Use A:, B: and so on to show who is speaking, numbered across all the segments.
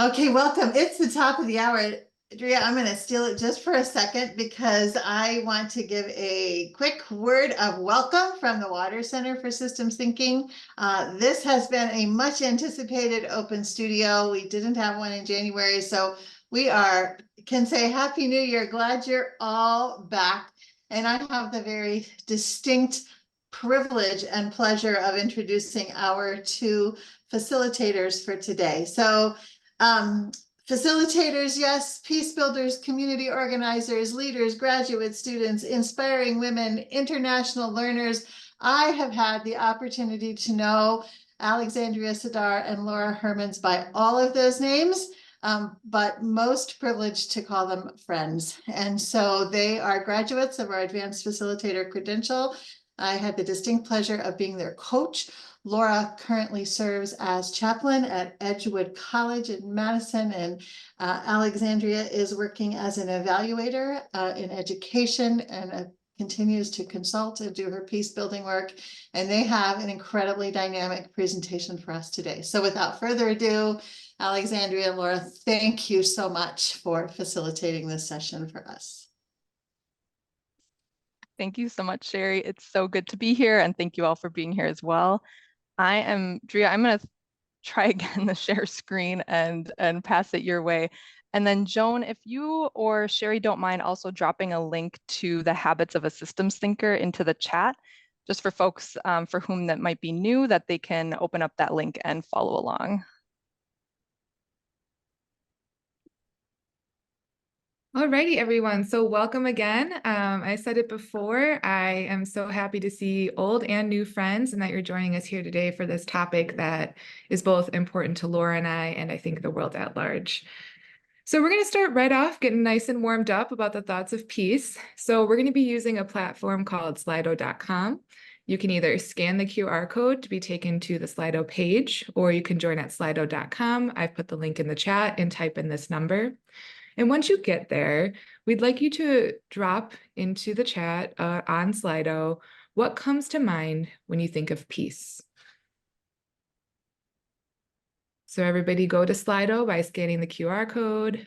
A: Okay, welcome. It's the top of the hour. Drea, I'm going to steal it just for a second because I want to give a quick word of welcome from the Water Center for Systems Thinking. This has been a much anticipated open studio. We didn't have one in January, so we can say Happy New Year. Glad you're all back. And I have the very distinct privilege and pleasure of introducing our two facilitators for today. So um, facilitators, yes, peace builders, community organizers, leaders, graduate students, inspiring women, international learners. I have had the opportunity to know Alexandria Sedar and Laura Hermanns by all of those names, but most privileged to call them friends. And so they are graduates of our Advanced Facilitator credential. I had the distinct pleasure of being their coach. Laura currently serves as chaplain at Edgewood College in Madison, and Alexandria is working as an evaluator in education and continues to consult and do her peace building work. And they have an incredibly dynamic presentation for us today. So without further ado, Alexandria and Laura, thank you so much for facilitating this session for us.
B: Thank you so much, Sherry. It's so good to be here, and thank you all for being here as well. Drea, I'm going to try again the share screen and pass it your way. And then Joan, if you or Sherry don't mind also dropping a link to the Habits of a Systems Thinker into the chat, just for folks for whom that might be new, that they can open up that link and follow along.
C: Alrighty, everyone. So welcome again. I said it before, I am so happy to see old and new friends and that you're joining us here today for this topic that is both important to Laura and I think the world at large. So we're going to start right off getting nice and warmed up about the thoughts of peace. So we're going to be using a platform called Slido.com. You can either scan the QR code to be taken to the Slido page, or you can join at Slido.com. I've put the link in the chat and type in this number. And once you get there, we'd like you to drop into the chat on Slido what comes to mind when you think of peace. So everybody go to Slido by scanning the QR code,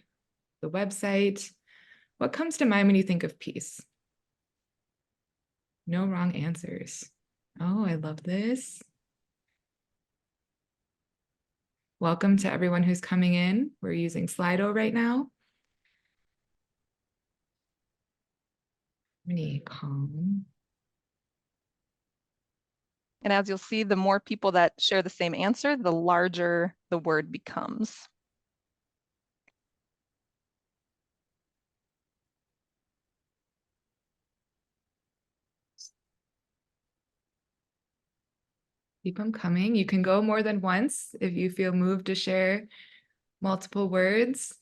C: the website. What comes to mind when you think of peace? No wrong answers. Oh, I love this. Welcome to everyone who's coming in. We're using Slido right now. Calm.
B: And as you'll see, the more people that share the same answer, the larger the word becomes.
C: Keep them coming. You can go more than once if you feel moved to share multiple words.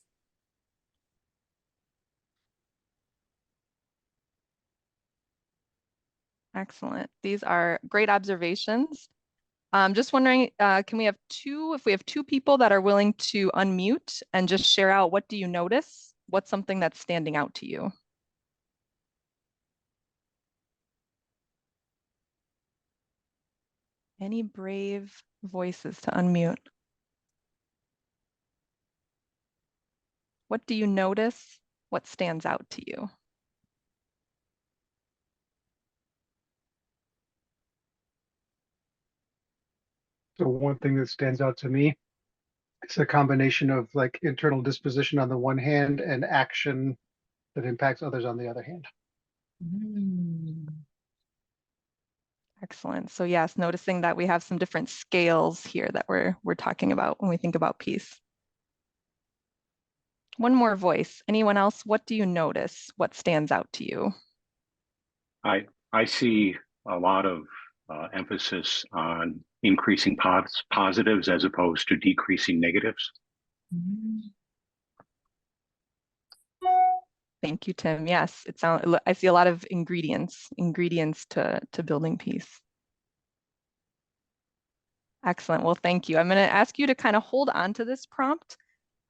B: Excellent. These are great observations. Just wondering, can we have if we have two people that are willing to unmute and just share out, what do you notice? What's something that's standing out to you? Any brave voices to unmute? What do you notice? What stands out to you?
D: So one thing that stands out to me is a combination of like internal disposition on the one hand and action that impacts others on the other hand.
B: Excellent. So yes, noticing that we have some different scales here that we're talking about when we think about peace. One more voice. Anyone else? What do you notice? What stands out to you?
E: I see a lot of emphasis on increasing positives as opposed to decreasing negatives.
B: Thank you, Tim. Yes, I see a lot of ingredients to building peace. Excellent. Well, thank you. I'm going to ask you to kind of hold on to this prompt,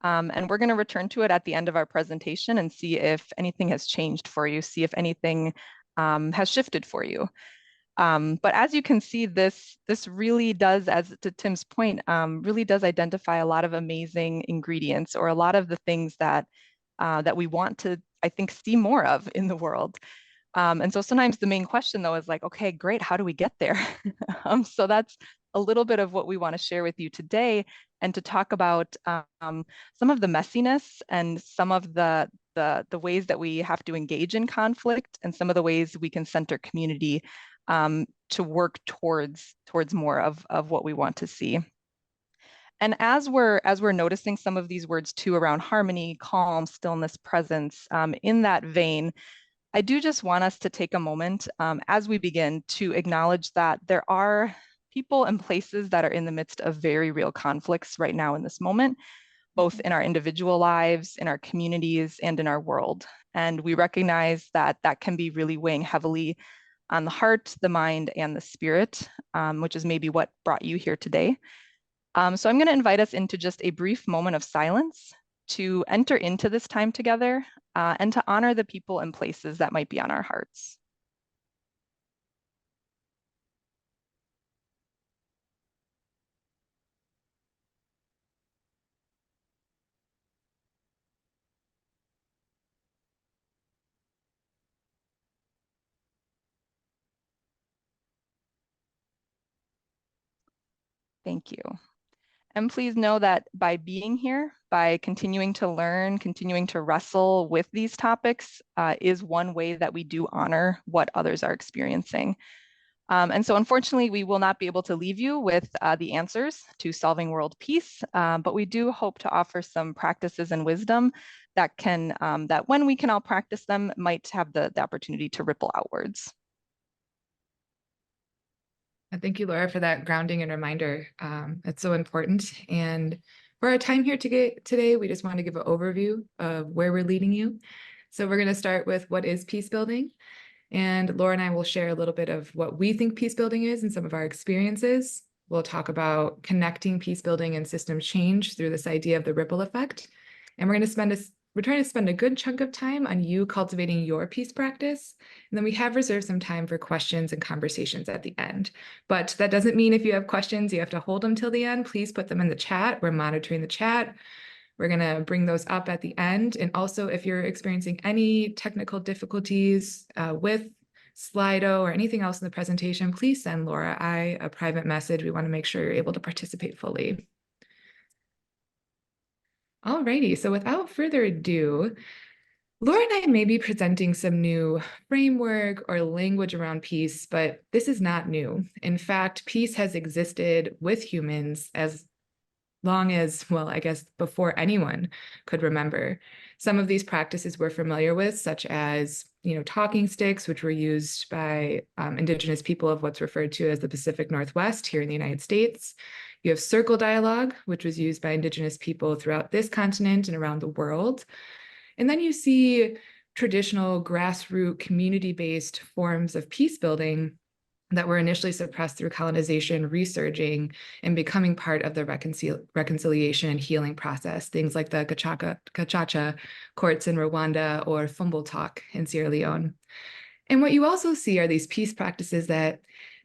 B: and we're going to return to it at the end of our presentation and see if anything has changed for you, see if anything has shifted for you. But as you can see, this really does, as to Tim's point, really does identify a lot of amazing ingredients, or a lot of the things that that we want to, I think, see more of in the world. And so sometimes the main question though is like, okay, great, how do we get there? So that's a little bit of what we want to share with you today, and to talk about some of the messiness and some of the ways that we have to engage in conflict, and some of the ways we can center community to work towards more of what we want to see. And as we're noticing some of these words too around harmony, calm, stillness, presence, in that vein, I do just want us to take a moment as we begin to acknowledge that there are people and places that are in the midst of very real conflicts right now in this moment, both in our individual lives, in our communities, and in our world. And we recognize that that can be really weighing heavily on the heart, the mind, and the spirit, which is maybe what brought you here today. So I'm going to invite us into just a brief moment of silence to enter into this time together, and to honor the people and places that might be on our hearts. Thank you. And please know that by being here, by continuing to learn, continuing to wrestle with these topics, is one way that we do honor what others are experiencing. And so unfortunately, we will not be able to leave you with the answers to solving world peace, but we do hope to offer some practices and wisdom that can, that when we can all practice them, might have the opportunity to ripple outwards.
C: Thank you, Laura, for that grounding and reminder. It's so important. And for our time here today, we just want to give an overview of where we're leading you. So we're going to start with what is peace building. And Laura and I will share a little bit of what we think peace building is and some of our experiences. We'll talk about connecting peace building and systems change through this idea of the ripple effect. And we're trying to spend a good chunk of time on you cultivating your peace practice. And then we have reserved some time for questions and conversations at the end. But that doesn't mean if you have questions, you have to hold them till the end. Please put them in the chat. We're monitoring the chat. We're going to bring those up at the end. And also, if you're experiencing any technical difficulties with Slido or anything else in the presentation, please send Laura a private message. We want to make sure you're able to participate fully. Alrighty, so without further ado, Laura and I may be presenting some new framework or language around peace, but this is not new. In fact, peace has existed with humans as long as, well, I guess before anyone could remember. Some of these practices we're familiar with, such as, talking sticks, which were used by Indigenous people of what's referred to as the Pacific Northwest here in the United States. You have circle dialogue, which was used by Indigenous people throughout this continent and around the world. And then you see traditional grassroots community-based forms of peace building that were initially suppressed through colonization, resurging and becoming part of the reconciliation and healing process. Things like the Gacaca courts in Rwanda or Fumble Talk in Sierra Leone. And what you also see are these peace practices that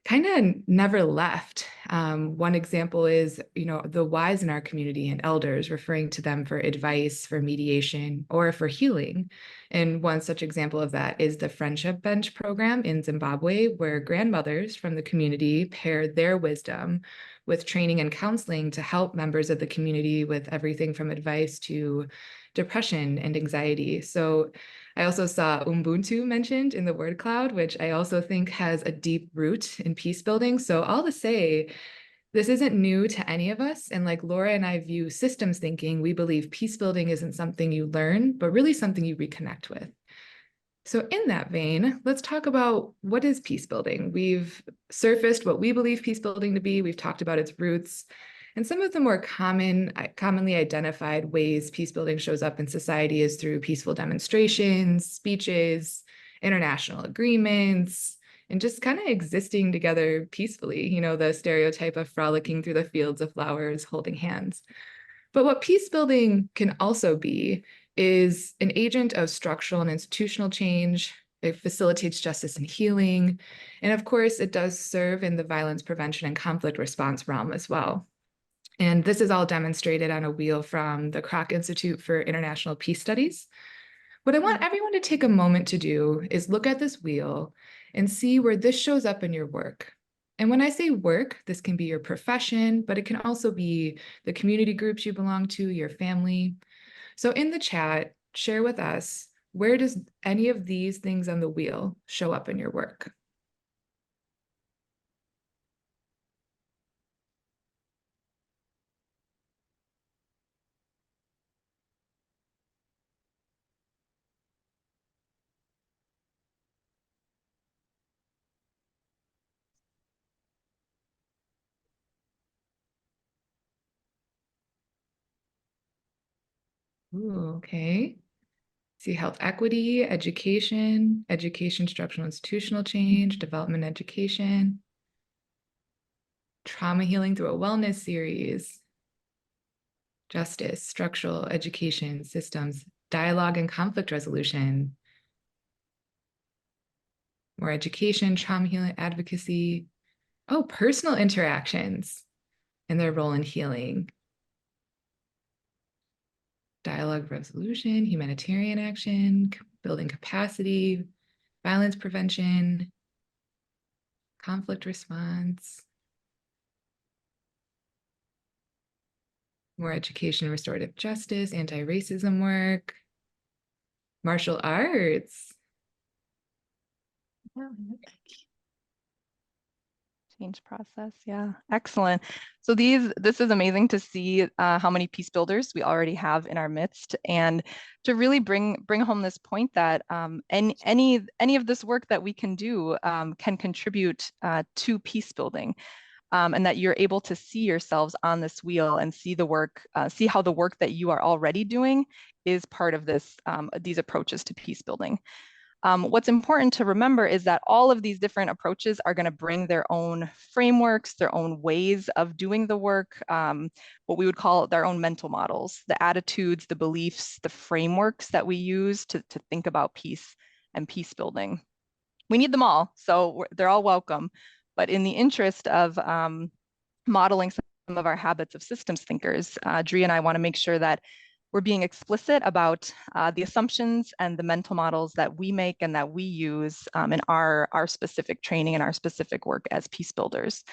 C: kind of never left. One example is, the wise in our community and elders, referring to them for advice, for mediation, or for healing. And one such example of that is the Friendship Bench program in Zimbabwe, where grandmothers from the community pair their wisdom with training and counseling to help members of the community with everything from advice to depression and anxiety. So I also saw Ubuntu mentioned in the word cloud, which I also think has a deep root in peace building. So all to say, this isn't new to any of us. And like Laura and I view systems thinking, we believe peace building isn't something you learn, but really something you reconnect with. So in that vein, let's talk about what is peace building. We've surfaced what we believe peace building to be. We've talked about its roots. And some of the more commonly identified ways peace building shows up in society is through peaceful demonstrations, speeches, international agreements, and just kind of existing together peacefully, the stereotype of frolicking through the fields of flowers, holding hands. But what peace building can also be is an agent of structural and institutional change, It facilitates justice and healing. And of course, it does serve in the violence prevention and conflict response realm as well. And this is all demonstrated on a wheel from the Kroc Institute for International Peace Studies. What I want everyone to take a moment to do is look at this wheel and see where this shows up in your work. And when I say work, this can be your profession, but it can also be the community groups you belong to, your family. So in the chat, share with us, where does any of these things on the wheel show up in your work? Ooh, okay. See health equity, education, structural institutional change, development education, trauma healing through a wellness series, justice, structural education systems, dialogue and conflict resolution, more education, trauma healing, advocacy. Oh, personal interactions and their role in healing. Dialogue resolution, humanitarian action, building capacity, violence prevention, conflict response, more education, restorative justice, anti-racism work, martial arts.
B: Change process, yeah, excellent. So this is amazing to see how many peace builders we already have in our midst, and to really bring home this point that any of this work that we can do can contribute to peace building, and that you're able to see yourselves on this wheel and see the work, see how the work that you are already doing is part of this these approaches to peace building. What's important to remember is that all of these different approaches are going to bring their own frameworks, their own ways of doing the work, what we would call their own mental models, the attitudes, the beliefs, the frameworks that we use to think about peace and peace building. We need them all, so they're all welcome. But in the interest of modeling some of our habits of systems thinkers, Drea and I want to make sure that we're being explicit about the assumptions and the mental models that we make and that we use in our specific training and our specific work as peace builders.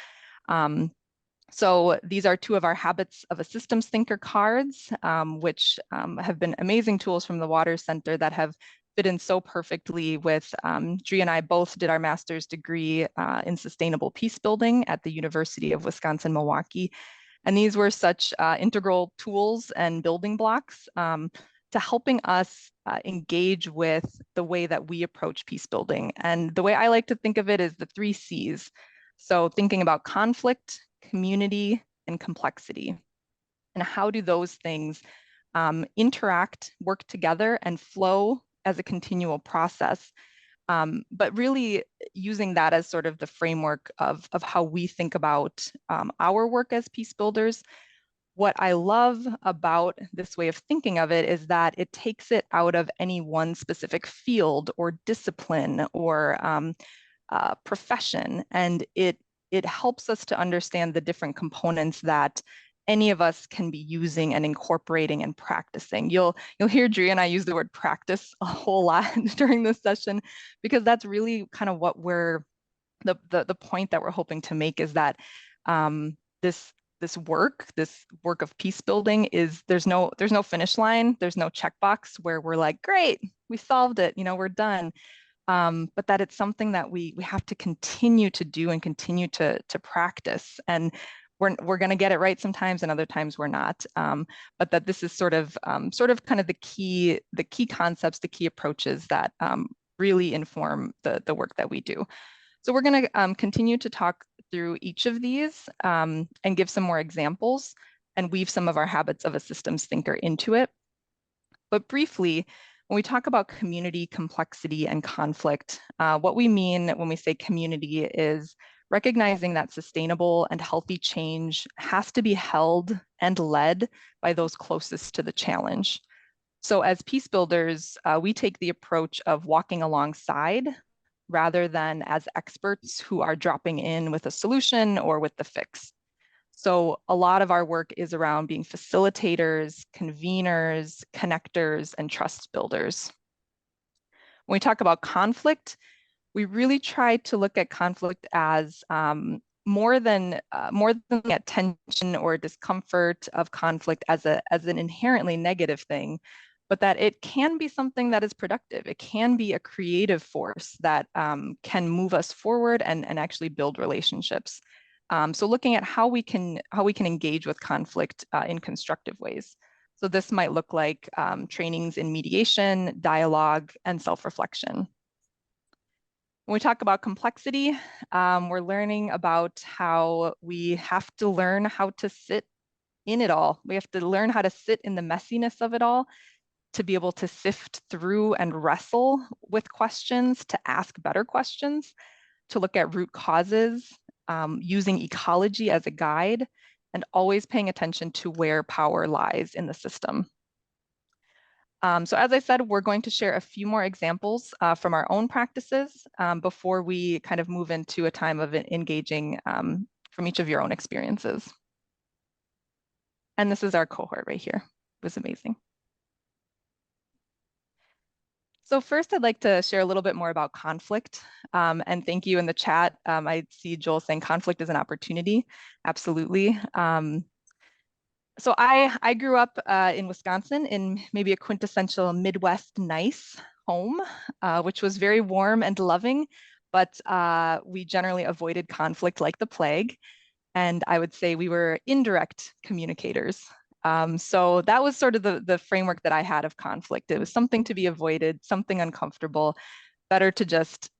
B: So these are two of our habits of a systems thinker cards, which have been amazing tools from the Water Center that have fit in so perfectly with, Drea and I both did our master's degree in sustainable peace building at the University of Wisconsin-Milwaukee. And these were such integral tools and building blocks to helping us engage with the way that we approach peace building. And the way I like to think of it is the 3 C's. So thinking about conflict, community, and complexity. And how do those things interact, work together, and flow as a continual process? But really using that as sort of the framework of how we think about our work as peace builders. What I love about this way of thinking of it is that it takes it out of any one specific field or discipline or profession, and it helps us to understand the different components that any of us can be using and incorporating and practicing. You'll hear Drea and I use the word practice a whole lot during this session, because that's really kind of what the point that we're hoping to make is that this work of peace building is there's no finish line, there's no checkbox where we're like, great, we solved it, we're done. But that it's something that we have to continue to do and continue to practice. And we're going to get it right sometimes, and other times we're not. But that this is sort of kind of the key concepts, the key approaches that really inform the work that we do. So we're going to continue to talk through each of these and give some more examples and weave some of our habits of a systems thinker into it. But briefly, when we talk about community, complexity, and conflict, what we mean when we say community is recognizing that sustainable and healthy change has to be held and led by those closest to the challenge. So as peace builders, we take the approach of walking alongside rather than as experts who are dropping in with a solution or with the fix. So a lot of our work is around being facilitators, conveners, connectors, and trust builders. When we talk about conflict, we really try to look at conflict as more than at tension or discomfort of conflict as an inherently negative thing, but that it can be something that is productive. It can be a creative force that can move us forward and actually build relationships. So looking at how we can engage with conflict in constructive ways. So this might look like trainings in mediation, dialogue, and self-reflection. When we talk about complexity, we're learning about how we have to learn how to sit in it all. We have to learn how to sit in the messiness of it all to be able to sift through and wrestle with questions, to ask better questions, to look at root causes, using ecology as a guide, and always paying attention to where power lies in the system. So as I said, we're going to share a few more examples from our own practices before we kind of move into a time of engaging from each of your own experiences. And this is our cohort right here. It was amazing. So first, I'd like to share a little bit more about conflict. And thank you in the chat. I see Joel saying conflict is an opportunity. Absolutely. So I grew up in Wisconsin in maybe a quintessential Midwest nice home, which was very warm and loving, but we generally avoided conflict like the plague. And I would say we were indirect communicators. So that was sort of the framework that I had of conflict. It was something to be avoided, something uncomfortable, better to just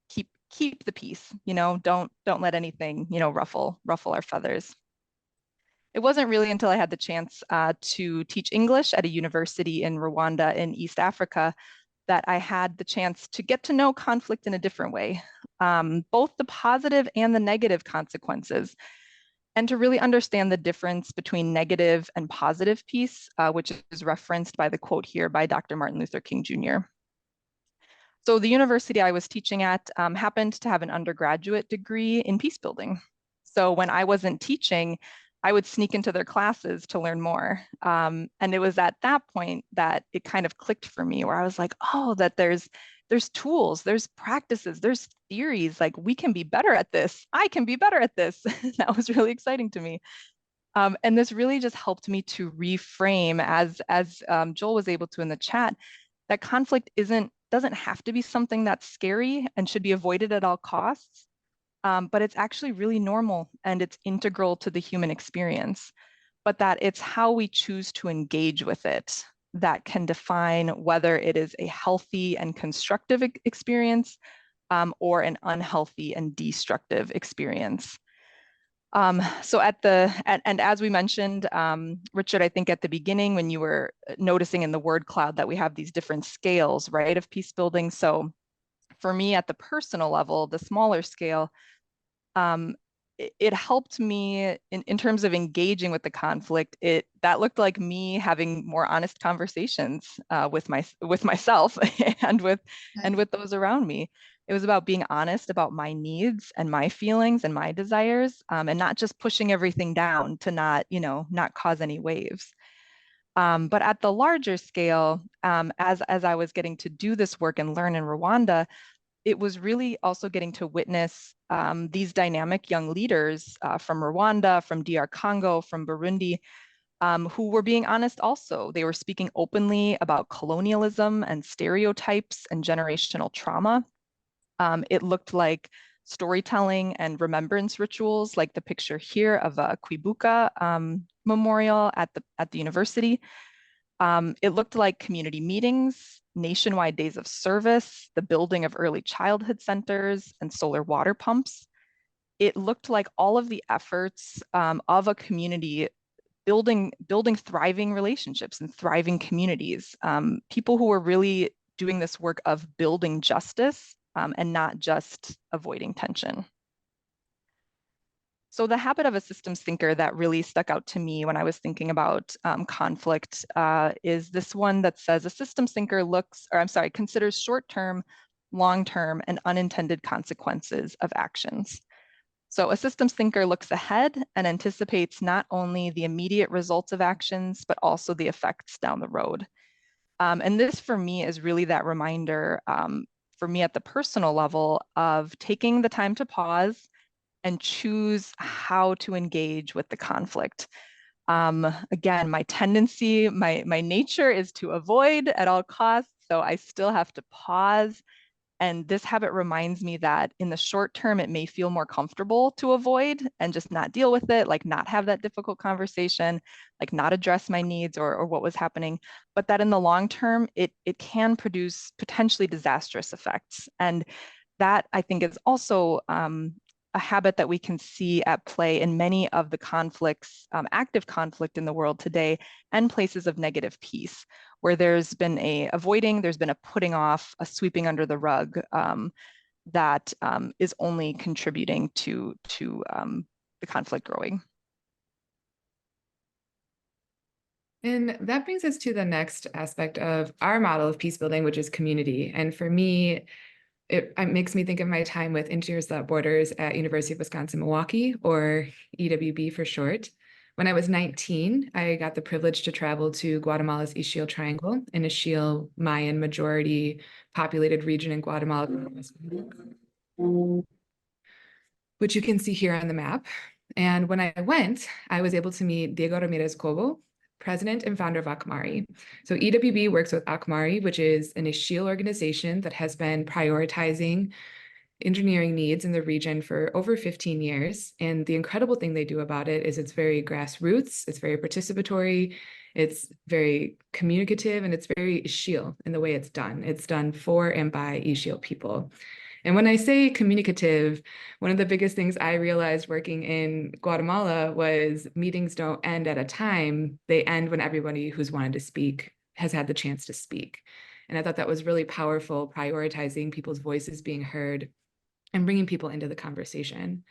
B: keep the peace, don't let anything, ruffle our feathers. It wasn't really until I had the chance to teach English at a university in Rwanda in East Africa that I had the chance to get to know conflict in a different way, both the positive and the negative consequences, and to really understand the difference between negative and positive peace, which is referenced by the quote here by Dr. Martin Luther King Jr. So the university I was teaching at happened to have an undergraduate degree in peacebuilding. So when I wasn't teaching, I would sneak into their classes to learn more. And it was at that point that it kind of clicked for me, where I was like, oh, that there's tools, there's practices, there's theories, like we can be better at this. I can be better at this. That was really exciting to me. And this really just helped me to reframe, as Joel was able to in the chat, that conflict doesn't have to be something that's scary and should be avoided at all costs. But it's actually really normal and it's integral to the human experience, but that it's how we choose to engage with it that can define whether it is a healthy and constructive experience or an unhealthy and destructive experience. So and as we mentioned, Richard, I think at the beginning when you were noticing in the word cloud that we have these different scales, right, of peace building. So for me at the personal level, the smaller scale, it helped me in terms of engaging with the conflict. That looked like me having more honest conversations with myself and with those around me. It was about being honest about my needs and my feelings and my desires, and not just pushing everything down to not cause any waves. But at the larger scale, as I was getting to do this work and learn in Rwanda, it was really also getting to witness these dynamic young leaders from Rwanda, from DR Congo, from Burundi, who were being honest also. They were speaking openly about colonialism and stereotypes and generational trauma. It looked like storytelling and remembrance rituals, like the picture here of a Kwibuka memorial at the university. It looked like community meetings, nationwide days of service, the building of early childhood centers, and solar water pumps. It looked like all of the efforts of a community building thriving relationships and thriving communities. People who were really doing this work of building justice and not just avoiding tension. So the habit of a systems thinker that really stuck out to me when I was thinking about conflict is this one that says a systems thinker considers short-term, long-term, and unintended consequences of actions. So a systems thinker looks ahead and anticipates not only the immediate results of actions, but also the effects down the road. And this for me is really that reminder for me at the personal level of taking the time to pause and choose how to engage with the conflict. Again, my tendency, my nature is to avoid at all costs. So I still have to pause. And this habit reminds me that in the short term, it may feel more comfortable to avoid and just not deal with it, like not have that difficult conversation, like not address my needs or what was happening, but that in the long term, it can produce potentially disastrous effects. And that I think is also a habit that we can see at play in many of the conflicts, active conflict in the world today, and places of negative peace, where there's been a avoiding, there's been a putting off, a sweeping under the rug that is only contributing to the conflict growing.
C: And that brings us to the next aspect of our model of peace building, which is community. And for me, it makes me think of my time with Engineers Without Borders at University of Wisconsin-Milwaukee, or EWB for short. When I was 19, I got the privilege to travel to Guatemala's Ixil Triangle, an Ixil Mayan majority populated region in Guatemala, which you can see here on the map. And when I went, I was able to meet Diego Ramirez Cobo, president and founder of ACMARI. So EWB works with ACMARI, which is an Ixil organization that has been prioritizing engineering needs in the region for over 15 years. And the incredible thing they do about it is it's very grassroots, it's very participatory, it's very communicative, and it's very Ixil in the way it's done. It's done for and by Ixil people. And when I say communicative, one of the biggest things I realized working in Guatemala was meetings don't end at a time, they end when everybody who's wanted to speak has had the chance to speak. And I thought that was really powerful, prioritizing people's voices being heard and bringing people into the conversation.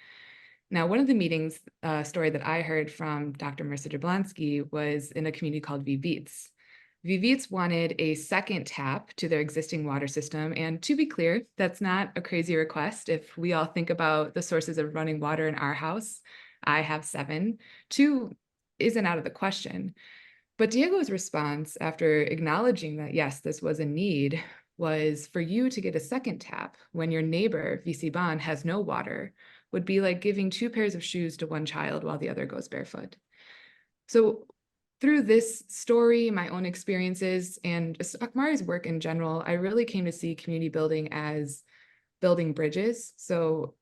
C: Now, one of the meetings story that I heard from Dr. Marissa Jablonski was in a community called Vivits. Vivits wanted a second tap to their existing water system. And to be clear, that's not a crazy request. If we all think about the sources of running water in our house, I have 7. 2 isn't out of the question. But Diego's response after acknowledging that, yes, this was a need, was for you to get a second tap when your neighbor, Visiban, has no water, would be like giving 2 pairs of shoes to one child while the other goes barefoot. So through this story, my own experiences, and ACMARI's work in general, I really came to see community building as building bridges. So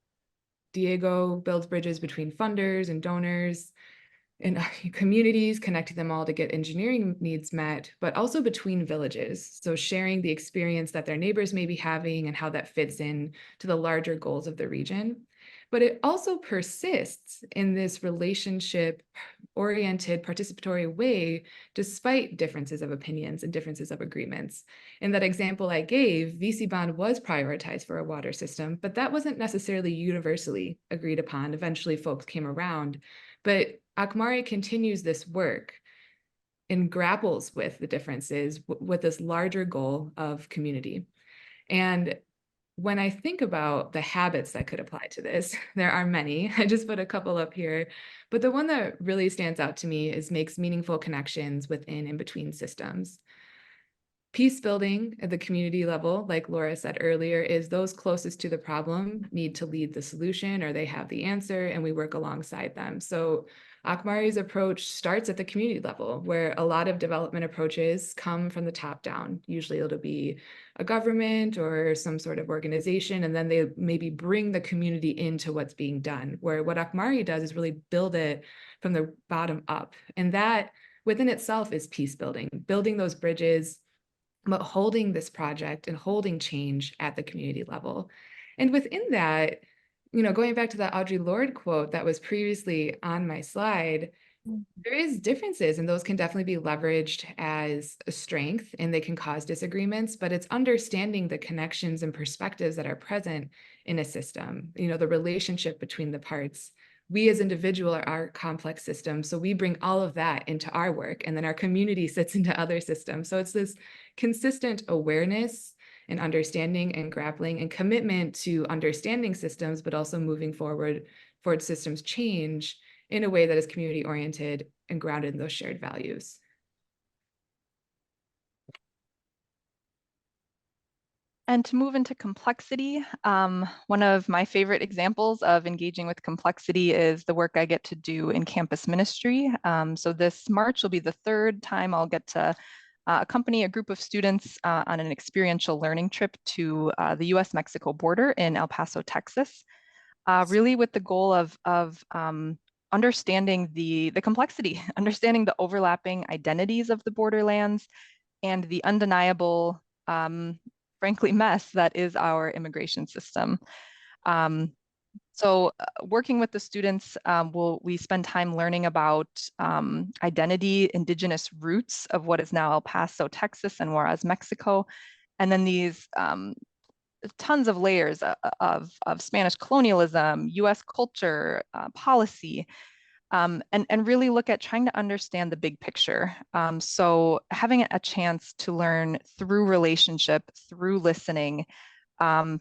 C: Diego builds bridges between funders and donors and communities, connecting them all to get engineering needs met, but also between villages. So sharing the experience that their neighbors may be having and how that fits in to the larger goals of the region. But it also persists in this relationship-oriented, participatory way, despite differences of opinions and differences of agreements. In that example I gave, Visiban was prioritized for a water system, but that wasn't necessarily universally agreed upon. Eventually, folks came around. But ACMARI continues this work and grapples with the differences with this larger goal of community. And when I think about the habits that could apply to this, there are many. I just put a couple up here, but the one that really stands out to me is makes meaningful connections within and between systems. Peace building at the community level, like Laura said earlier, is those closest to the problem need to lead the solution, or they have the answer, and we work alongside them. So ACMARI's approach starts at the community level, where a lot of development approaches come from the top down. Usually it'll be a government or some sort of organization, and then they maybe bring the community into what's being done, where what ACMARI does is really build it from the bottom up. And that within itself is peace building, building those bridges, but holding this project and holding change at the community level. And within that, going back to that Audre Lorde quote that was previously on my slide, there is differences, and those can definitely be leveraged as a strength, and they can cause disagreements, but it's understanding the connections and perspectives that are present in a system, the relationship between the parts we as individual are complex systems. So we bring all of that into our work, and then our community sits into other systems. So it's this consistent awareness and understanding and grappling and commitment to understanding systems, but also moving forward systems change in a way that is community oriented and grounded in those shared values.
B: And to move into complexity, one of my favorite examples of engaging with complexity is the work I get to do in campus ministry. So this March will be the third time I'll get to accompany a group of students on an experiential learning trip to the US-Mexico border in El Paso, Texas, really with the goal of understanding the complexity, understanding the overlapping identities of the borderlands and the undeniable frankly, mess that is our immigration system. So working with the students, we spend time learning about identity, indigenous roots of what is now El Paso, Texas, and Juarez, Mexico. And then these tons of layers of Spanish colonialism, US culture, policy, and really look at trying to understand the big picture. So having a chance to learn through relationship, through listening,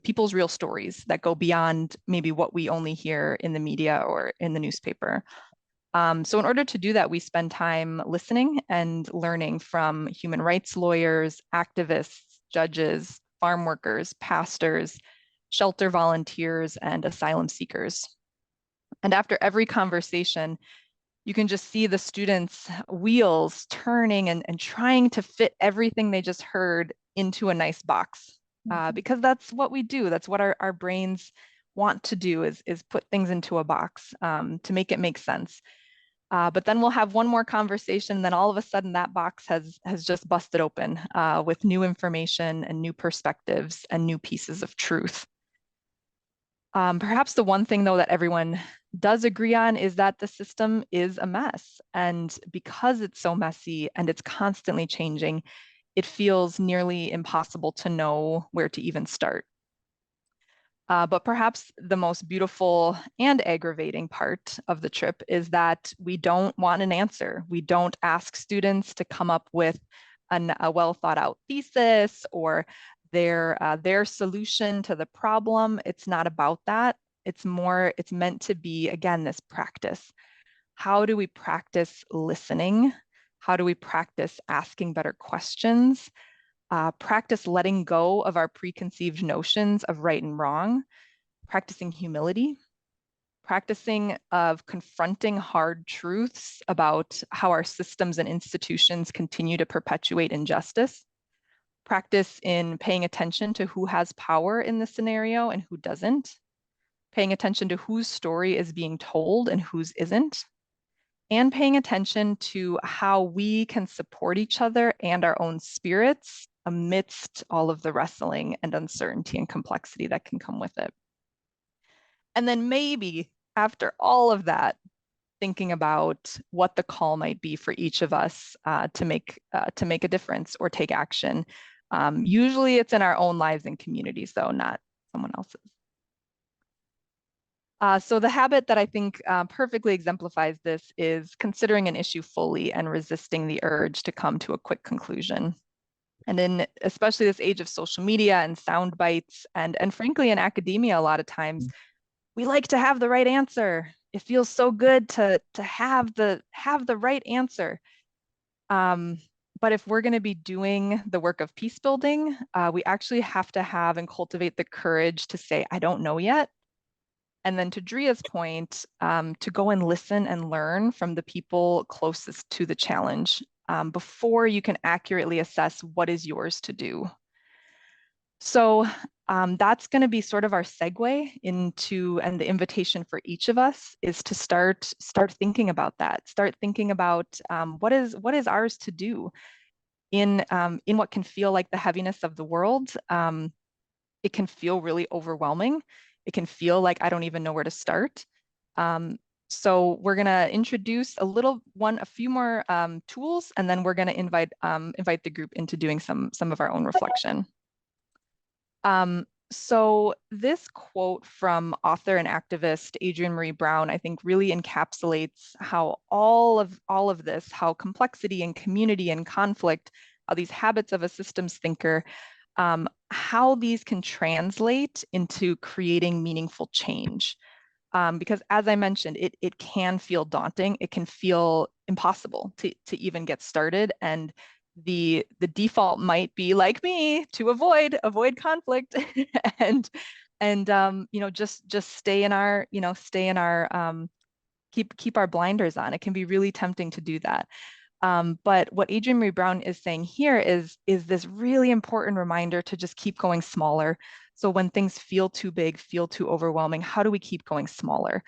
B: people's real stories that go beyond maybe what we only hear in the media or in the newspaper. So in order to do that, we spend time listening and learning from human rights lawyers, activists, judges, farm workers, pastors, shelter volunteers, and asylum seekers. And after every conversation, you can just see the students' wheels turning and trying to fit everything they just heard into a nice box. Because that's what we do. That's what our brains want to do is put things into a box to make it make sense. But then we'll have one more conversation, and then all of a sudden that box has just busted open with new information and new perspectives and new pieces of truth. Perhaps the one thing, though, that everyone does agree on is that the system is a mess. And because it's so messy and it's constantly changing, it feels nearly impossible to know where to even start. But perhaps the most beautiful and aggravating part of the trip is that we don't want an answer. We don't ask students to come up with a well thought out thesis or their solution to the problem. It's not about that. It's meant to be, again, this practice. How do we practice listening? How do we practice asking better questions? Practice letting go of our preconceived notions of right and wrong, practicing humility, practicing of confronting hard truths about how our systems and institutions continue to perpetuate injustice, practice in paying attention to who has power in the scenario and who doesn't, paying attention to whose story is being told and whose isn't, and paying attention to how we can support each other and our own spirits amidst all of the wrestling and uncertainty and complexity that can come with it. And then maybe after all of that, thinking about what the call might be for each of us to make a difference or take action. Usually it's in our own lives and communities, though, not someone else's. So the habit that I think perfectly exemplifies this is considering an issue fully and resisting the urge to come to a quick conclusion. And in especially this age of social media and sound bites, and frankly in academia, a lot of times we like to have the right answer. It feels so good to have the right answer. But if we're going to be doing the work of peace building, we actually have to have and cultivate the courage to say, I don't know yet. And then to Dria's point, to go and listen and learn from the people closest to the challenge before you can accurately assess what is yours to do. So that's going to be sort of our segue into, and the invitation for each of us is to start thinking about that. Start thinking about what is ours to do in what can feel like the heaviness of the world. It can feel really overwhelming. It can feel like I don't even know where to start. So we're going to introduce a few more tools, and then we're going to invite the group into doing some of our own reflection. So this quote from author and activist Adrienne Marie Brown, I think really encapsulates how all of this, how complexity and community and conflict, how these habits of a systems thinker, how these can translate into creating meaningful change. Because as I mentioned, it can feel daunting. It can feel impossible to even get started. And the default might be, like me, to avoid conflict and just stay in our keep our blinders on. It can be really tempting to do that. But what Adrienne Marie Brown is saying here is this really important reminder to just keep going smaller. So when things feel too big, feel too overwhelming, how do we keep going smaller?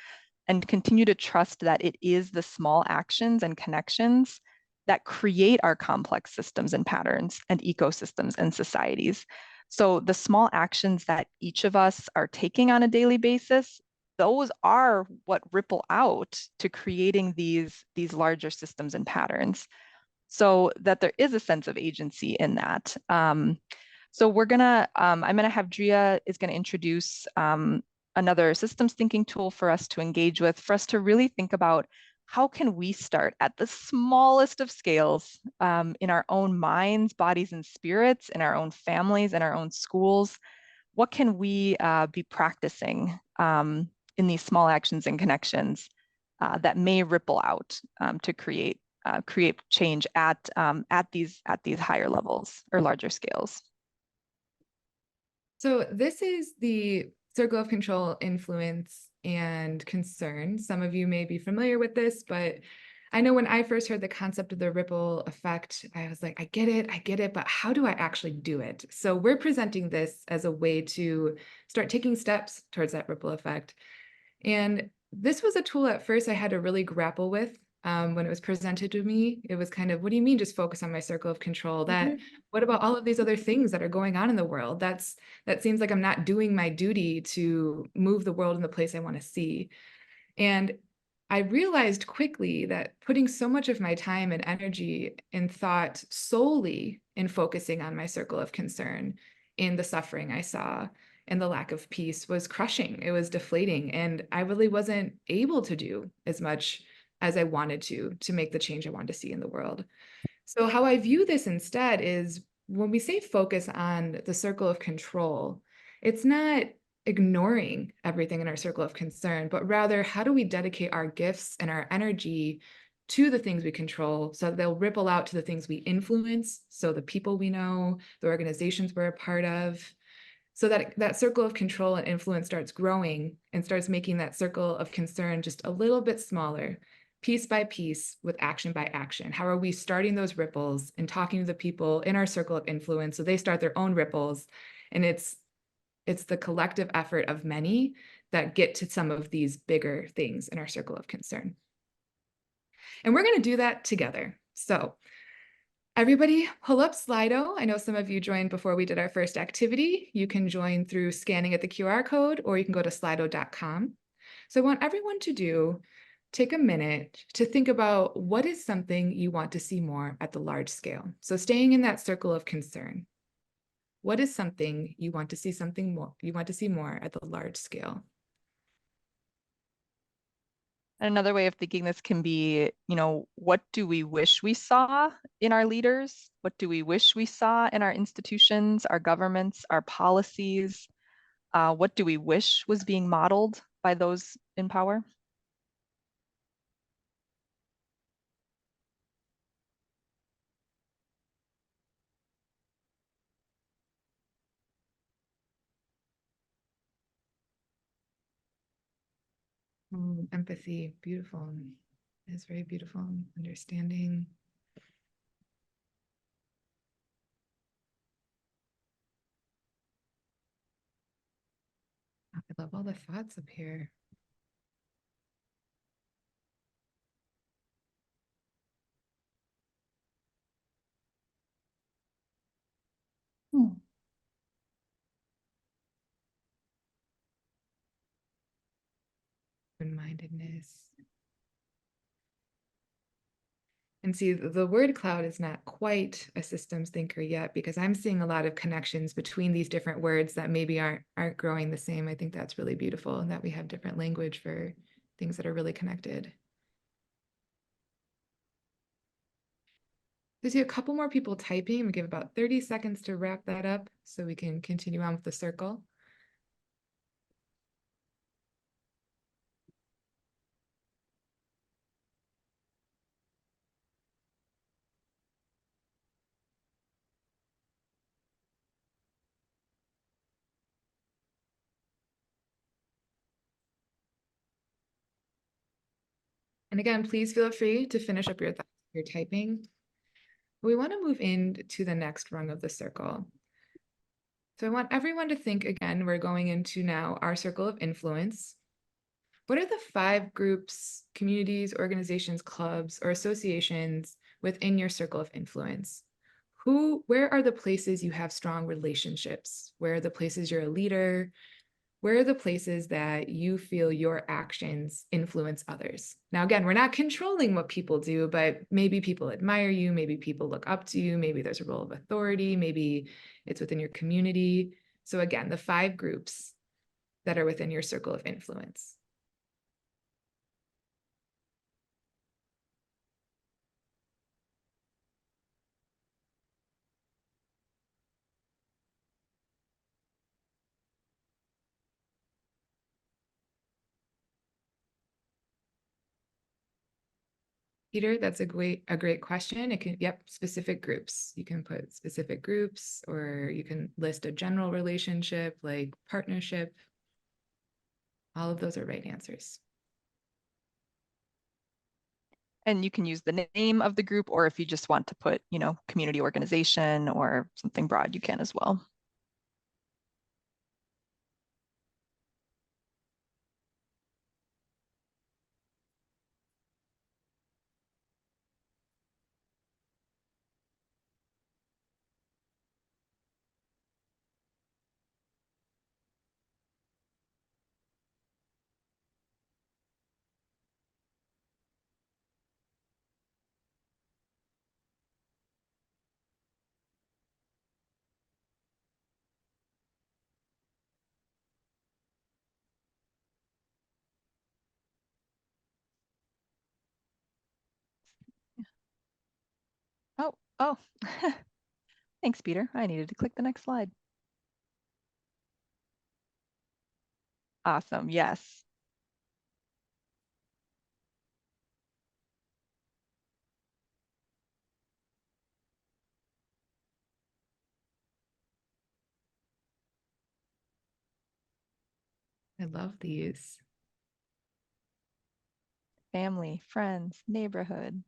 B: And continue to trust that it is the small actions and connections that create our complex systems and patterns and ecosystems and societies. So the small actions that each of us are taking on a daily basis, those are what ripple out to creating these larger systems and patterns. So that there is a sense of agency in that. So I'm gonna have Drea is gonna introduce another systems thinking tool for us to engage with, for us to really think about how can we start at the smallest of scales in our own minds, bodies, and spirits, in our own families, in our own schools. What can we be practicing in these small actions and connections that may ripple out to create change at these higher levels or larger scales?
C: So this is the circle of control, influence, and concern. Some of you may be familiar with this, but I know when I first heard the concept of the ripple effect, I was like, I get it, but how do I actually do it? So we're presenting this as a way to start taking steps towards that ripple effect. And this was a tool at first I had to really grapple with. When it was presented to me, it was kind of, what do you mean just focus on my circle of control? What about all of these other things that are going on in the world? That seems like I'm not doing my duty to move the world in the place I want to see. And I realized quickly that putting so much of my time and energy and thought solely in focusing on my circle of concern, in the suffering I saw and the lack of peace, was crushing. It was deflating. And I really wasn't able to do as much as I wanted to make the change I wanted to see in the world. So how I view this instead is, when we say focus on the circle of control, it's not ignoring everything in our circle of concern, but rather, how do we dedicate our gifts and our energy to the things we control so that they'll ripple out to the things we influence, so the people we know, the organizations we're a part of, so that that circle of control and influence starts growing and starts making that circle of concern just a little bit smaller, piece by piece, with action by action. How are we starting those ripples and talking to the people in our circle of influence so they start their own ripples? And it's the collective effort of many that get to some of these bigger things in our circle of concern. And we're going to do that together. So everybody pull up Slido. I know some of you joined before we did our first activity. You can join through scanning at the QR code, or you can go to slido.com. So I want everyone to take a minute to think about, what is something you want to see more at the large scale? So staying in that circle of concern. What is something you want to see more at the large scale?
B: Another way of thinking this can be, what do we wish we saw in our leaders? What do we wish we saw in our institutions, our governments, our policies? What do we wish was being modeled by those in power?
C: Empathy, beautiful. It's very beautiful. Understanding. I love all the thoughts up here. Open-mindedness. And see, the word cloud is not quite a systems thinker yet, because I'm seeing a lot of connections between these different words that maybe aren't growing the same. I think that's really beautiful, and that we have different language for things that are really connected. I see a couple more people typing. We give about 30 seconds to wrap that up so we can continue on with the circle. And again, please feel free to finish up your thoughts if you're typing. We want to move into the next rung of the circle. So I want everyone to think again, we're going into now our circle of influence. What are the 5 groups, communities, organizations, clubs, or associations within your circle of influence? Where are the places you have strong relationships? Where are the places you're a leader? Where are the places that you feel your actions influence others? Now, again, we're not controlling what people do, but maybe people admire you, maybe people look up to you, maybe there's a role of authority, maybe it's within your community. So again, the 5 groups that are within your circle of influence. Peter, that's a great question. It can, yep, specific groups. You can put specific groups, or you can list a general relationship like partnership. All of those are right answers.
B: And you can use the name of the group, or if you just want to put, community organization or something broad, you can as well. Oh, thanks, Peter. I needed to click the next slide. Awesome, yes.
C: I love these.
B: Family, friends, neighborhood.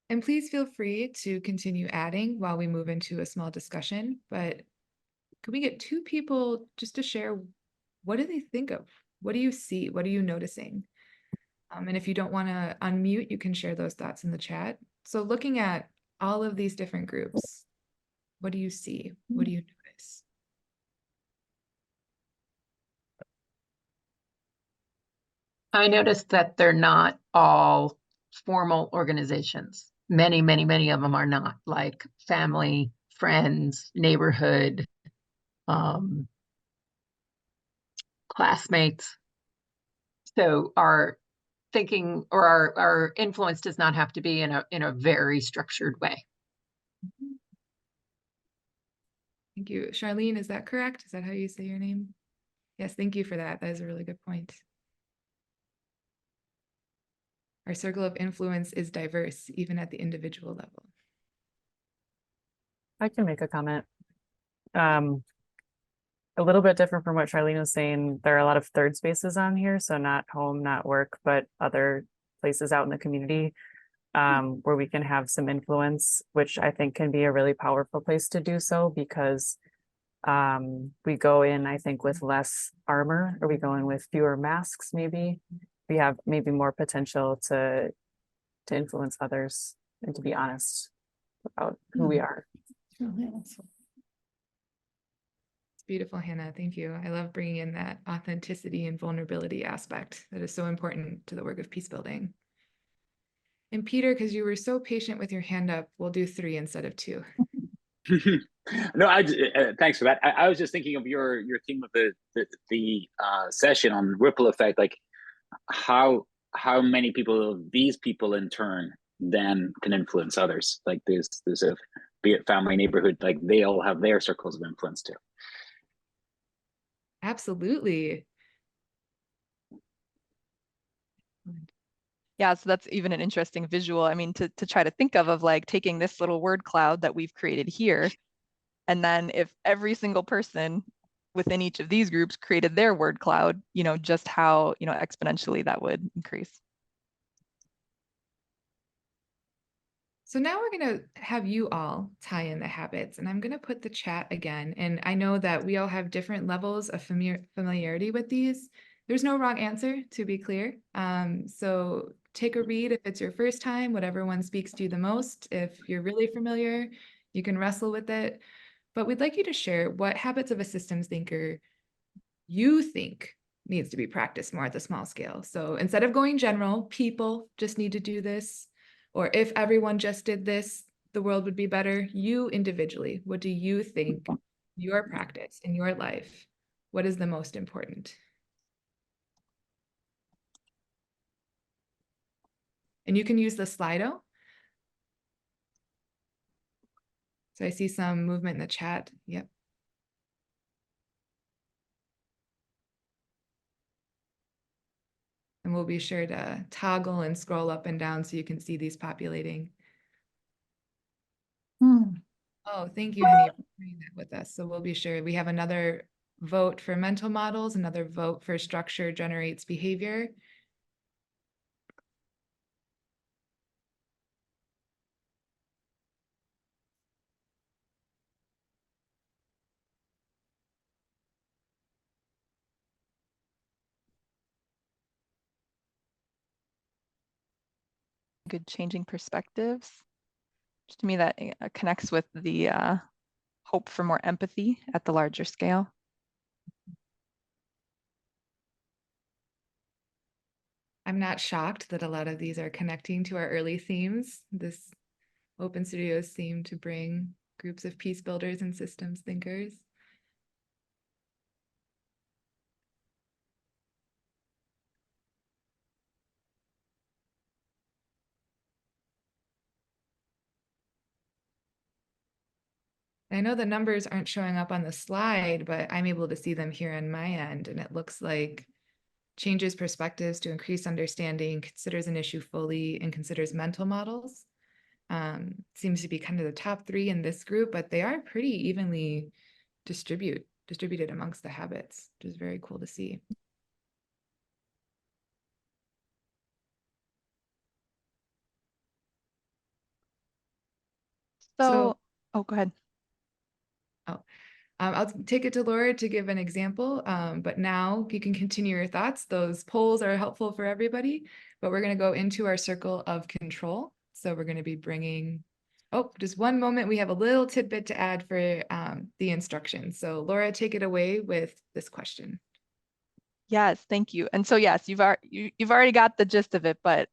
C: And please feel free to continue adding while we move into a small discussion, but could we get 2 people just to share, what do they think of? What do you see? What are you noticing? And if you don't want to unmute, you can share those thoughts in the chat. So looking at all of these different groups, what do you see? What do you notice?
F: I noticed that they're not all formal organizations. Many, many, many of them are not, like family, friends, neighborhood, classmates. So our thinking or our influence does not have to be in a very structured way.
C: Thank you. Charlene, is that correct? Is that how you say your name? Yes, thank you for that. That is a really good point. Our circle of influence is diverse, even at the individual level.
G: I can make a comment. A little bit different from what Charlene was saying. There are a lot of third spaces on here, so not home, not work, but other places out in the community where we can have some influence, which I think can be a really powerful place to do so, because we go in, I think, with less armor, or we go in with fewer masks, maybe. We have maybe more potential to to influence others and to be honest about who we are.
C: It's beautiful, Hannah. Thank you. I love bringing in that authenticity and vulnerability aspect that is so important to the work of peace building. And Peter, because you were so patient with your hand up, we'll do 3 instead of 2.
H: No, thanks for that. I was just thinking of your theme of the session on ripple effect, like how many people, these people in turn, then can influence others. Like there's a, be it family, neighborhood, like they all have their circles of influence too.
C: Absolutely.
B: Yeah, so that's even an interesting visual. I mean, to try to think of like taking this little word cloud that we've created here, and then if every single person within each of these groups created their word cloud, you know, just how, you know, exponentially that would increase.
C: So now we're going to have you all tie in the habits, and I'm going to put the chat again. And I know that we all have different levels of familiarity with these. There's no wrong answer, to be clear. So take a read if it's your first time, whatever one speaks to you the most. If you're really familiar, you can wrestle with it. But we'd like you to share what habits of a systems thinker you think needs to be practiced more at the small scale. So instead of going general, people just need to do this. Or if everyone just did this, the world would be better. You individually, what do you think your practice in your life, what is the most important? And you can use the Slido. So I see some movement in the chat. Yep. And we'll be sure to toggle and scroll up and down so you can see these populating. Oh, thank you, Henny, for sharing that with us. So we'll be sure. We have another vote for mental models, another vote for structure generates behavior.
B: Good changing perspectives. To me, that connects with the hope for more empathy at the larger scale.
C: I'm not shocked that a lot of these are connecting to our early themes. This Open Studios theme to bring groups of peace builders and systems thinkers. I know the numbers aren't showing up on the slide, but I'm able to see them here on my end, and it looks like changes perspectives to increase understanding, considers an issue fully, and considers mental models. Seems to be kind of the top 3 in this group, but they are pretty evenly distributed amongst the habits, which is very cool to see.
B: So oh, go ahead.
C: I'll take it to Laura to give an example, but now you can continue your thoughts. Those polls are helpful for everybody, but we're going to go into our circle of control. So we're going to be bringing, oh, just one moment. We have a little tidbit to add for the instructions. So Laura, take it away with this question.
B: Yes, thank you. And so yes, you've already got the gist of it, but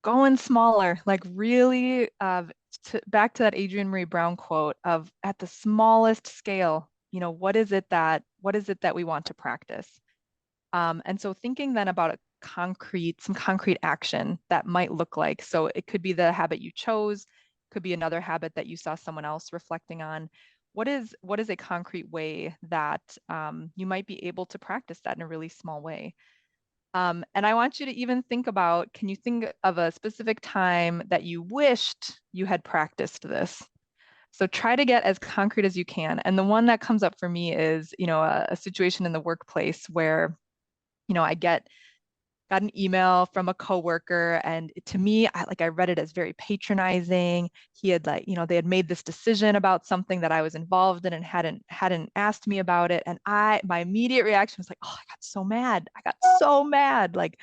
B: going smaller, like really back to that Adrienne Maree Brown quote of at the smallest scale, you know, what is it that we want to practice? And so thinking then about some concrete action that might look like, so it could be the habit you chose, could be another habit that you saw someone else reflecting on. What is a concrete way that you might be able to practice that in a really small way? And I want you to even think about, can you think of a specific time that you wished you had practiced this? So try to get as concrete as you can. And the one that comes up for me is, you know, a situation in the workplace where, you know, I got an email from a coworker, and to me, I read it as very patronizing. He had they had made this decision about something that I was involved in and hadn't asked me about it. And my immediate reaction was like, oh, I got so mad. Like,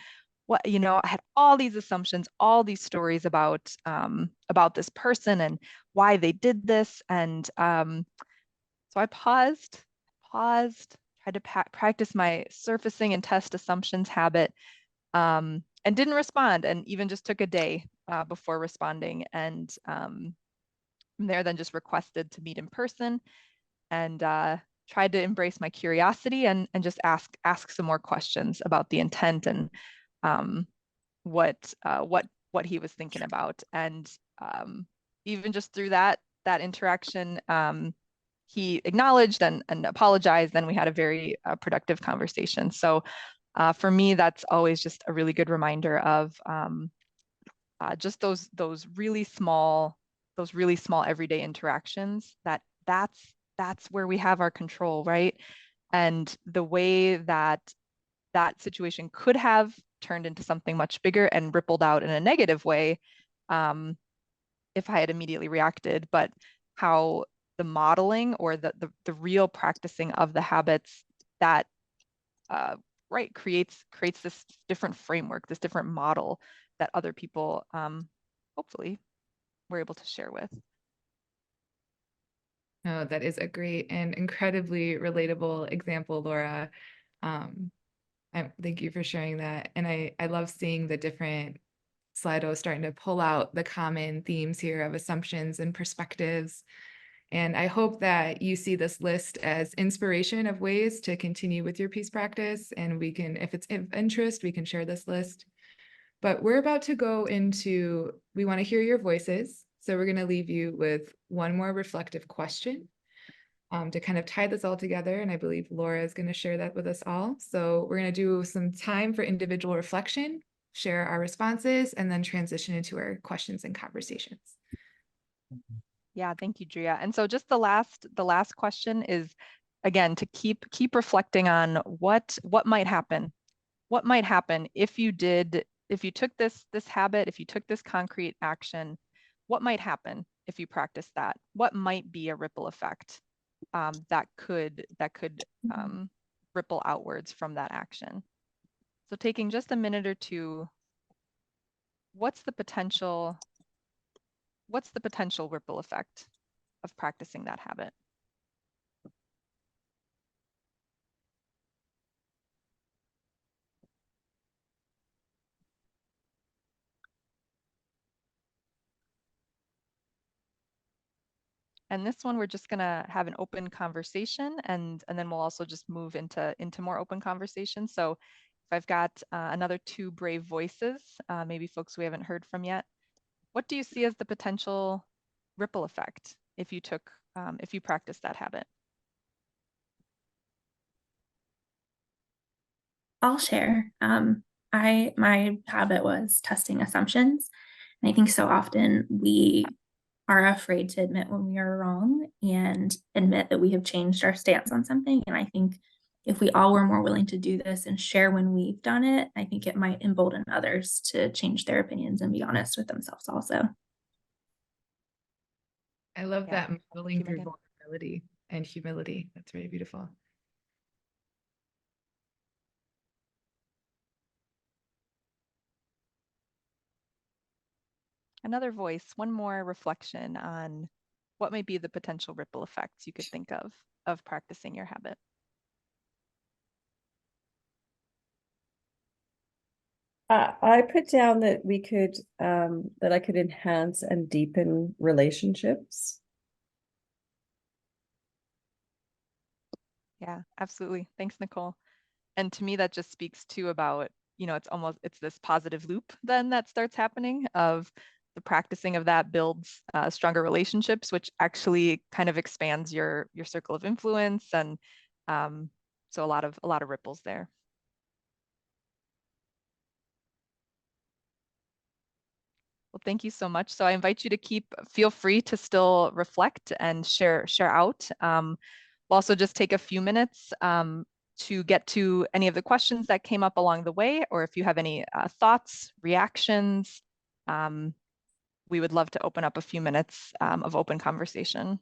B: what, you know, I had all these assumptions, all these stories about this person and why they did this. And so I paused, tried to practice my surfacing and test assumptions habit, and didn't respond, and even just took a day before responding. And from there, then just requested to meet in person, and tried to embrace my curiosity and just ask some more questions about the intent and what he was thinking about. And even just through that interaction, he acknowledged and apologized. Then we had a very productive conversation. So for me, that's always just a really good reminder of just those really small everyday interactions. That's where we have our control, right? And the way that situation could have turned into something much bigger and rippled out in a negative way if I had immediately reacted, but how the modeling or the real practicing of the habits that right creates this different framework, this different model that other people hopefully were able to share with.
C: Oh, that is a great and incredibly relatable example, Laura. Thank you for sharing that. And I love seeing the different Slido starting to pull out the common themes here of assumptions and perspectives. And I hope that you see this list as inspiration of ways to continue with your peace practice. And we can, if it's of interest, we can share this list. But we're about to go into, we want to hear your voices. So we're going to leave you with one more reflective question to kind of tie this all together. And I believe Laura is going to share that with us all. So we're going to do some time for individual reflection, share our responses, and then transition into our questions and conversations.
B: Yeah, thank you, Drea. And so just the last question is, again, to keep reflecting on what might happen. What might happen if you took this habit, if you took this concrete action, what might happen if you practice that? What might be a ripple effect that could ripple outwards from that action? So taking just a minute or two, what's the potential ripple effect of practicing that habit? And this one, we're just gonna have an open conversation, and then we'll also just move into more open conversation. So if I've got another two brave voices, maybe folks we haven't heard from yet, what do you see as the potential ripple effect if you practice that habit?
I: I'll share. My habit was testing assumptions. And I think so often we are afraid to admit when we are wrong and admit that we have changed our stance on something. And I think if we all were more willing to do this and share when we've done it, I think it might embolden others to change their opinions and be honest with themselves also.
C: I love that modeling through vulnerability and humility. That's very beautiful.
B: Another voice, one more reflection on what might be the potential ripple effects you could think of practicing your habit.
J: I put down that we could, that I could enhance and deepen relationships.
B: Yeah, absolutely. Thanks, Nicole. And to me, that just speaks to about, it's this positive loop then that starts happening of the practicing of that builds stronger relationships, which actually kind of expands your circle of influence. And so a lot of ripples there. Well, thank you so much. So I invite you to feel free to still reflect and share out. We'll also just take a few minutes to get to any of the questions that came up along the way, or if you have any thoughts, reactions, we would love to open up a few minutes of open conversation.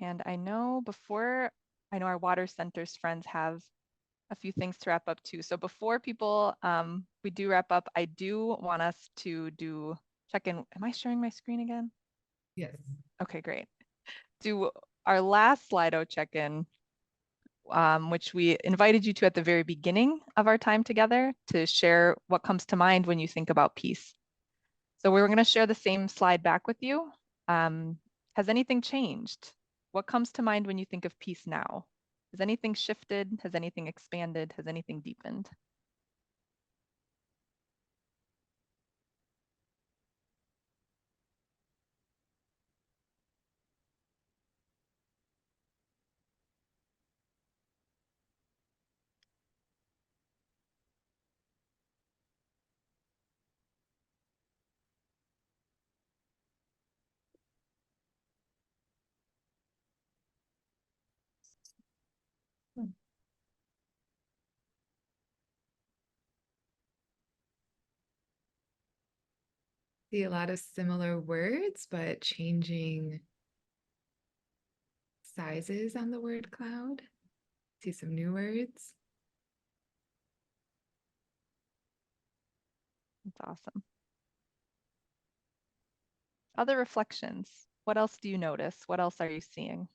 B: And I know our water centers friends have a few things to wrap up too. So before we do wrap up, I do want us to check in. Am I sharing my screen again?
C: Yes.
B: Okay, great. Do our last Slido check-in, which we invited you to at the very beginning of our time together to share what comes to mind when you think about peace. So we're going to share the same slide back with you. Has anything changed? What comes to mind when you think of peace now? Has anything shifted? Has anything expanded? Has anything deepened?
C: See a lot of similar words, but changing sizes on the word cloud. See some new words.
B: That's awesome. Other reflections. What else do you notice? What else are you seeing?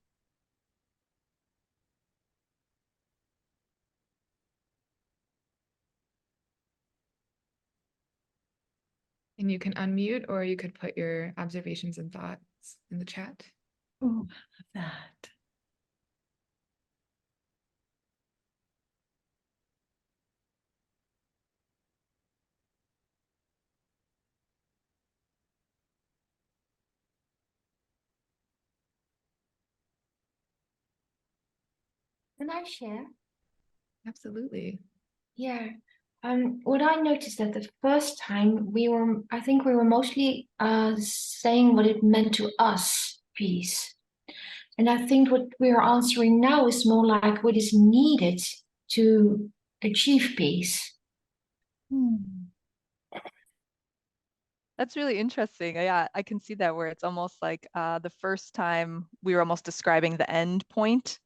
C: And you can unmute or you could put your observations and thoughts in the chat.
J: Oh, that.
K: Can I share?
C: Absolutely.
K: Yeah. What I noticed that the first time I think we were mostly saying what it meant to us, peace. And I think what we are answering now is more like what is needed to achieve peace.
B: That's really interesting. Yeah, I can see that where it's almost like the first time we were almost describing the end point.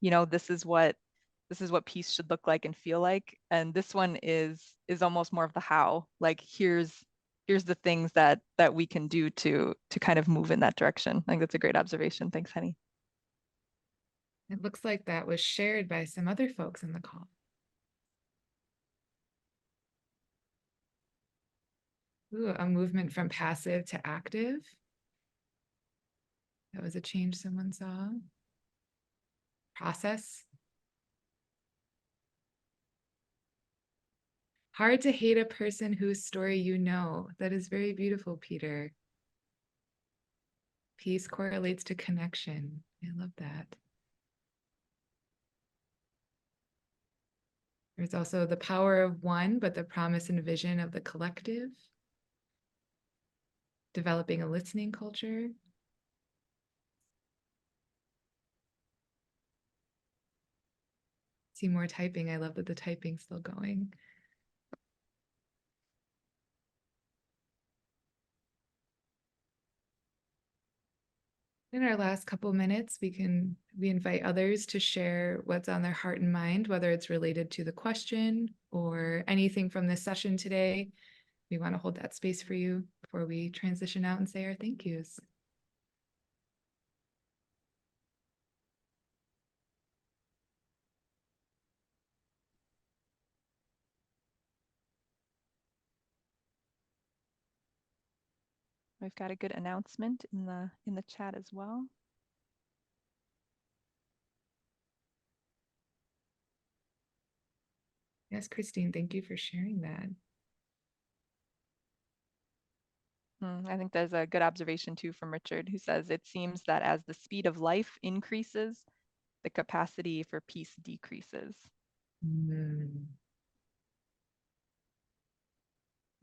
B: This is what peace should look like and feel like. And this one is almost more of the how. Like here's the things that we can do to kind of move in that direction. I think that's a great observation. Thanks, Henny.
C: It looks like that was shared by some other folks in the call. Ooh, a movement from passive to active. That was a change someone saw. Process. Hard to hate a person whose story you know. That is very beautiful, Peter. Peace correlates to connection. I love that. There's also the power of one, but the promise and vision of the collective. Developing a listening culture. See more typing. I love that the typing's still going. In our last couple minutes, we invite others to share what's on their heart and mind, whether it's related to the question or anything from this session today. We want to hold that space for you before we transition out and say our thank yous.
B: We've got a good announcement in the chat as well.
C: Yes, Christine, thank you for sharing that.
B: I think there's a good observation too from Richard, who says it seems that as the speed of life increases, the capacity for peace decreases.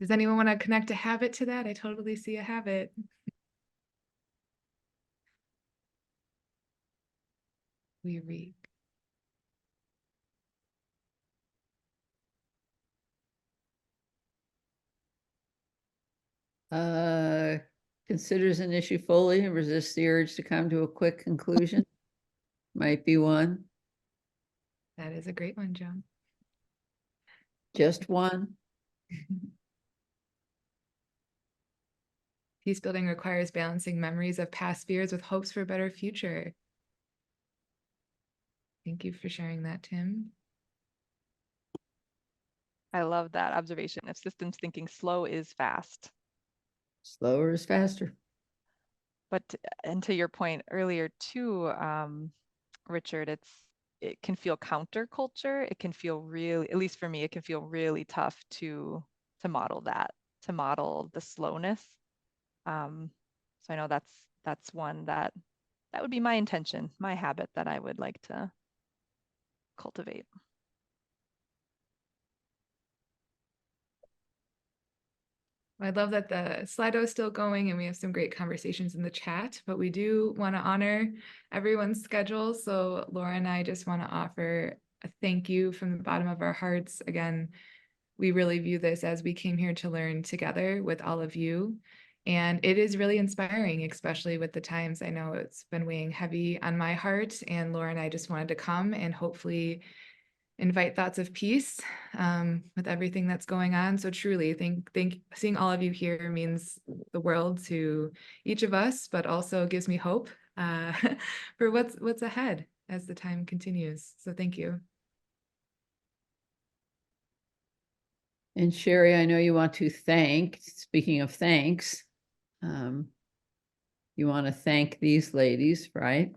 C: Does anyone want to connect a habit to that? I totally see a habit. We read.
J: Considers an issue fully and resists the urge to come to a quick conclusion.
L: might be one,
C: That is a great one, Joan.
L: just one.
C: Peace building requires balancing memories of past fears with hopes for a better future. Thank you for sharing that, Tim.
B: I love that observation. If systems thinking, slow is fast.
L: Slower is faster.
B: But and to your point earlier too, Richard, it can feel counterculture. It can feel really, at least for me, it can feel really tough to model that, to model the slowness. So I know that's one that would be my intention, my habit that I would like to cultivate.
C: I love that the Slido is still going and we have some great conversations in the chat, but we do want to honor everyone's schedule. So Laura and I just want to offer a thank you from the bottom of our hearts. Again, we really view this as we came here to learn together with all of you. And it is really inspiring, especially with the times. I know it's been weighing heavy on my heart, and Laura and I just wanted to come and hopefully invite thoughts of peace with everything that's going on. So truly, seeing all of you here means the world to each of us, but also gives me hope for what's ahead as the time continues. So thank you.
L: And Sherry, I know you want to thank, speaking of thanks, you want to thank these ladies, right?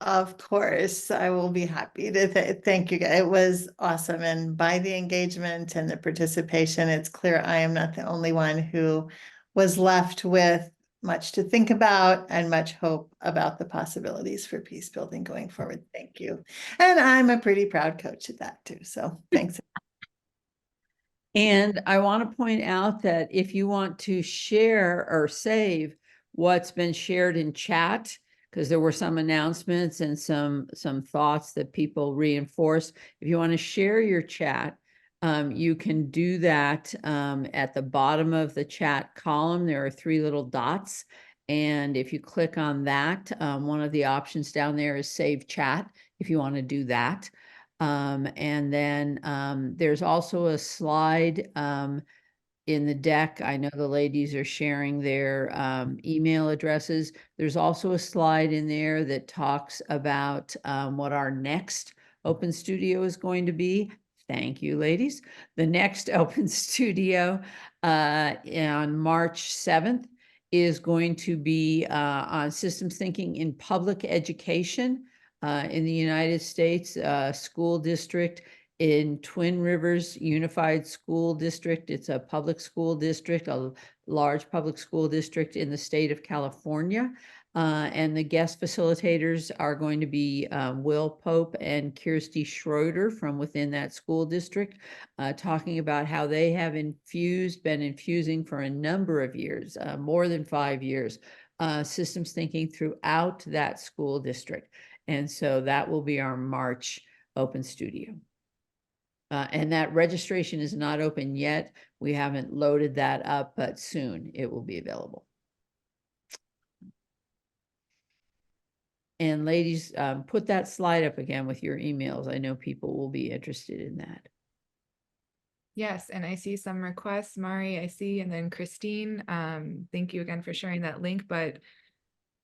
A: Of course, I will be happy to thank you guys. It was awesome. And by the engagement and the participation, it's clear I am not the only one who was left with much to think about and much hope about the possibilities for peace building going forward. Thank you. And I'm a pretty proud coach at that too. So thanks.
L: And I want to point out that if you want to share or save what's been shared in chat, because there were some announcements and some thoughts that people reinforced. If you want to share your chat, you can do that at the bottom of the chat column. There are 3 little dots. And if you click on that, one of the options down there is save chat, if you want to do that. And then there's also a slide in the deck. I know the ladies are sharing their email addresses. There's also a slide in there that talks about what our next Open Studio is going to be. Thank you, ladies. The next Open Studio on March 7th is going to be on systems thinking in public education in the United States, school district. In Twin Rivers Unified School District. It's a public school district, a large public school district in the state of California. And the guest facilitators are going to be Will Pope and Kirsty Schroeder from within that school district, talking about how they have been infusing for a number of years, more than 5 years, systems thinking throughout that school district. And so that will be our March Open Studio. And that registration is not open yet. We haven't loaded that up, but soon it will be available. And ladies, put that slide up again with your emails. I know people will be interested in that.
C: Yes, and I see some requests, Mari, I see, and then Christine. Thank you again for sharing that link, but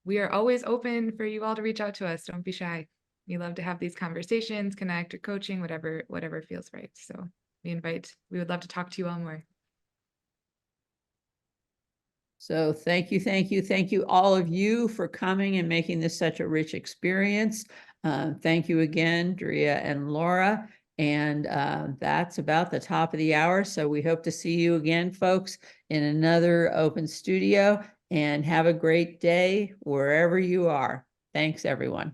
C: we are always open for you all to reach out to us. Don't be shy. We love to have these conversations, connect, or coaching, whatever feels right. So we would love to talk to you all more.
L: So thank you all of you for coming and making this such a rich experience. Thank you again, Drea and Laura. And that's about the top of the hour. So we hope to see you again, folks, in another Open Studio, and have a great day wherever you are. Thanks, everyone.